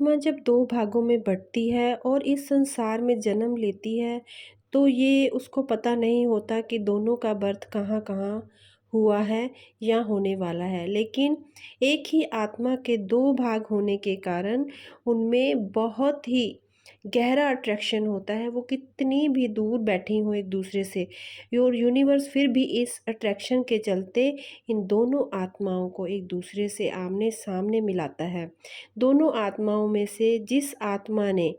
आत्मा जब दो भागों में बँटती है और इस संसार में जन्म लेती है, तो ये उसको पता नहीं होता कि दोनों का बर्थ कहाँ-कहाँ हुआ है या होने वाला है। लेकिन एक ही आत्मा के दो भाग होने के कारण उनमें बहुत ही गहरा अट्रैक्शन होता है। वो कितनी भी दूर बैठी हों एक-दूसरे से और यूनिवर्स फिर भी इस अट्रैक्शन के चलते इन दोनों आत्माओं को एक-दूसरे से आमने-सामने मिलाता है। दोनों आत्माओं में से जिस आत्मा ने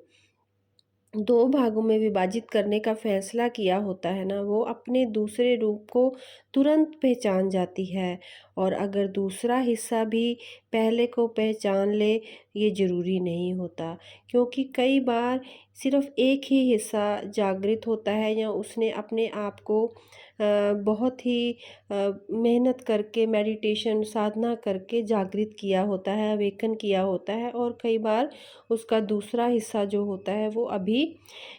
दो भागों में विभाजित करने का फैसला किया होता है ना, वो अपने दूसरे रूप को तुरंत पहचान जाती है। और अगर दूसरा हिस्सा भी पहले को पहचान ले, ये ज़रूरी नहीं होता, क्योंकि कई बार सिर्फ एक ही हिस्सा जागृत होता है या उसने अपने आप को बहुत ही मेहनत करके मेडिटेशन साधना करके जागृत किया होता है, अवेकन किया होता है। और कई बार उसका दूसरा हिस्सा जो होता है वो अभी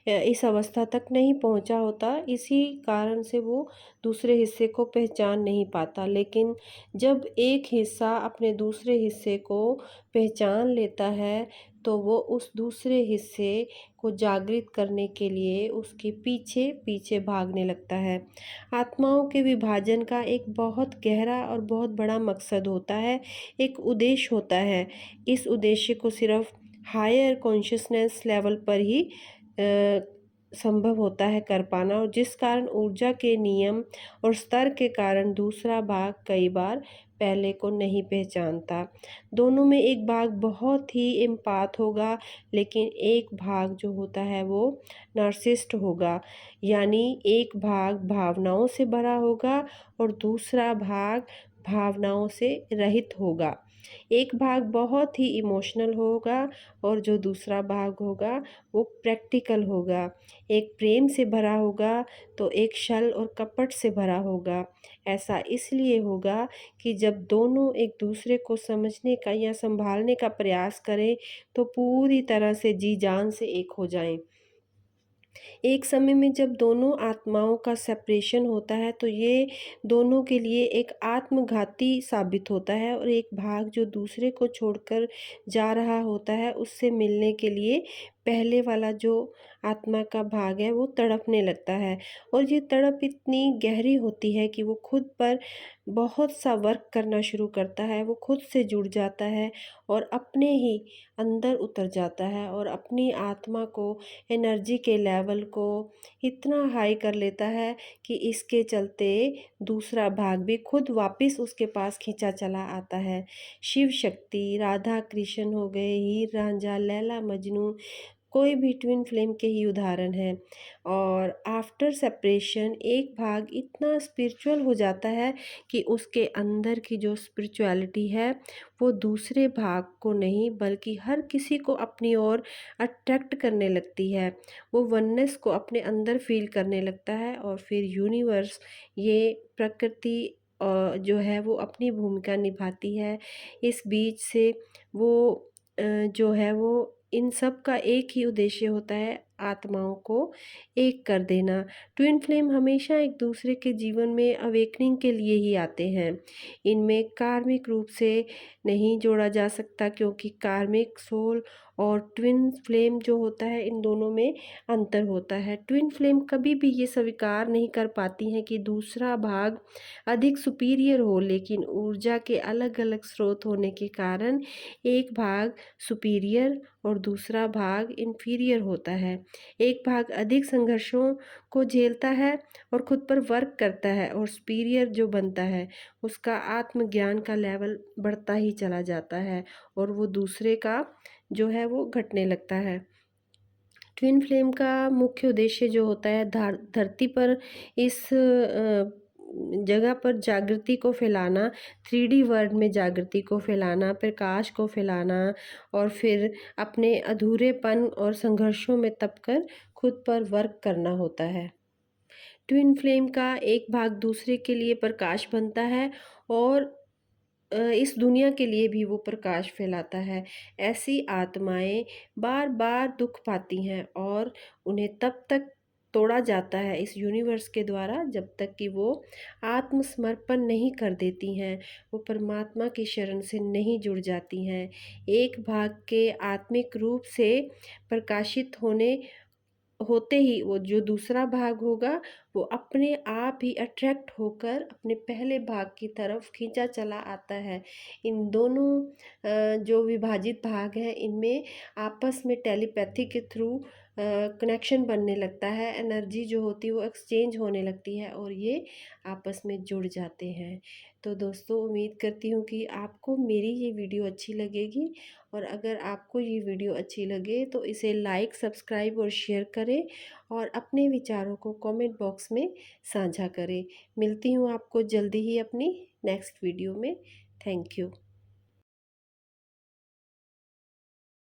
इस अवस्था तक नहीं पहुंचा होता, इसी कारण से वो दूसरे हिस्से को पहचान नहीं पाता। लेकिन जब एक हिस्सा अपने दूसरे हिस्से को पहचान लेता है, तो वो उस दूसरे हिस्से को जागृत करने के लिए उसके पीछे पीछे भागने लगता है। आत्माओं के विभाजन का एक बहुत गहरा और बहुत बड़ा मकसद होता है, एक उद्देश्य होता है। इस उद्देश्य को सिर्फ हायर कॉन्शियसनेस लेवल पर ही संभव होता है कर पाना, और जिस कारण ऊर्जा के नियम और स्तर के कारण दूसरा भाग कई बार पहले को नहीं पहचानता। दोनों में एक भाग बहुत ही एम्पाथ होगा, लेकिन एक भाग जो होता है वो नार्सिसिस्ट होगा। यानी एक भाग भावनाओं से भरा होगा और दूसरा भाग भावनाओं से रहित होगा। एक भाग बहुत ही इमोशनल होगा और जो दूसरा भाग होगा वो प्रैक्टिकल होगा। एक प्रेम से भरा होगा तो एक छल और कपट से भरा होगा। ऐसा इसलिए होगा कि जब दोनों एक दूसरे को समझने का या संभालने का प्रयास करें, तो पूरी तरह से जी जान से एक हो जाएं। एक समय में जब दोनों आत्माओं का सेपरेशन होता है, तो ये दोनों के लिए एक आत्मघाती साबित होता है, और एक भाग जो दूसरे को छोड़कर जा रहा होता है, उससे मिलने के लिए पहले वाला जो आत्मा का भाग है वो तड़पने लगता है। और ये तड़प इतनी गहरी होती है कि वो खुद पर बहुत सा वर्क करना शुरू करता है, वो खुद से जुड़ जाता है और अपने ही अंदर उतर जाता है और अपनी आत्मा को, एनर्जी के लेवल को इतना हाई कर लेता है कि इसके चलते दूसरा भाग भी खुद वापस उसके पास खींचा चला आता है। शिव शक्ति, राधा कृष्ण हो गए, हीर रांझा, लैला मजनू, कोई भी ट्विन फ्लेम के ही उदाहरण हैं। और आफ्टर सेपरेशन एक भाग इतना स्पिरिचुअल हो जाता है कि उसके अंदर की जो स्पिरिचुअलिटी है वो दूसरे भाग को नहीं बल्कि हर किसी को अपनी ओर अट्रैक्ट करने लगती है। वो वननेस को अपने अंदर फील करने लगता है, और फिर यूनिवर्स, ये प्रकृति जो है वो अपनी भूमिका निभाती है। इस बीच से वो जो है वो इन सब का एक ही उद्देश्य होता है, आत्माओं को एक कर देना। ट्विन फ्लेम हमेशा एक दूसरे के जीवन में अवेकनिंग के लिए ही आते हैं। इनमें कार्मिक रूप से नहीं जोड़ा जा सकता, क्योंकि कार्मिक सोल और ट्विन फ्लेम जो होता है इन दोनों में अंतर होता है। ट्विन फ्लेम कभी भी ये स्वीकार नहीं कर पाती हैं कि दूसरा भाग अधिक सुपीरियर हो, लेकिन ऊर्जा के अलग अलग स्रोत होने के कारण एक भाग सुपीरियर और दूसरा भाग इन्फीरियर होता है। एक भाग अधिक संघर्षों को झेलता है और खुद पर वर्क करता है, और सुपीरियर जो बनता है उसका आत्मज्ञान का लेवल बढ़ता ही चला जाता है और वो दूसरे का जो है वो घटने लगता है। ट्विन फ्लेम का मुख्य उद्देश्य जो होता है धरती पर इस जगह पर जागृति को फैलाना, 3D वर्ल्ड में जागृति को फैलाना, प्रकाश को फैलाना, और फिर अपने अधूरेपन और संघर्षों में तपकर खुद पर वर्क करना होता है। ट्विन फ्लेम का एक भाग दूसरे के लिए प्रकाश बनता है और इस दुनिया के लिए भी वो प्रकाश फैलाता है। ऐसी आत्माएं बार बार दुख पाती हैं और उन्हें तब तक तोड़ा जाता है इस यूनिवर्स के द्वारा, जब तक कि वो आत्मसमर्पण नहीं कर देती हैं, वो परमात्मा की शरण से नहीं जुड़ जाती हैं। एक भाग के आत्मिक रूप से प्रकाशित होते ही वो जो दूसरा भाग होगा वो अपने आप ही अट्रैक्ट होकर अपने पहले भाग की तरफ खींचा चला आता है। इन दोनों जो विभाजित भाग हैं इनमें आपस में टेलीपैथी के थ्रू कनेक्शन बनने लगता है, एनर्जी जो होती है वो एक्सचेंज होने लगती है और ये आपस में जुड़ जाते हैं। तो दोस्तों, उम्मीद करती हूँ कि आपको मेरी ये वीडियो अच्छी लगेगी, और अगर आपको ये वीडियो अच्छी लगे तो इसे लाइक, सब्सक्राइब और शेयर करें, और अपने विचारों को कमेंट बॉक्स में साझा करें। मिलती हूँ आपको जल्दी ही अपनी नेक्स्ट वीडियो में। Thank you.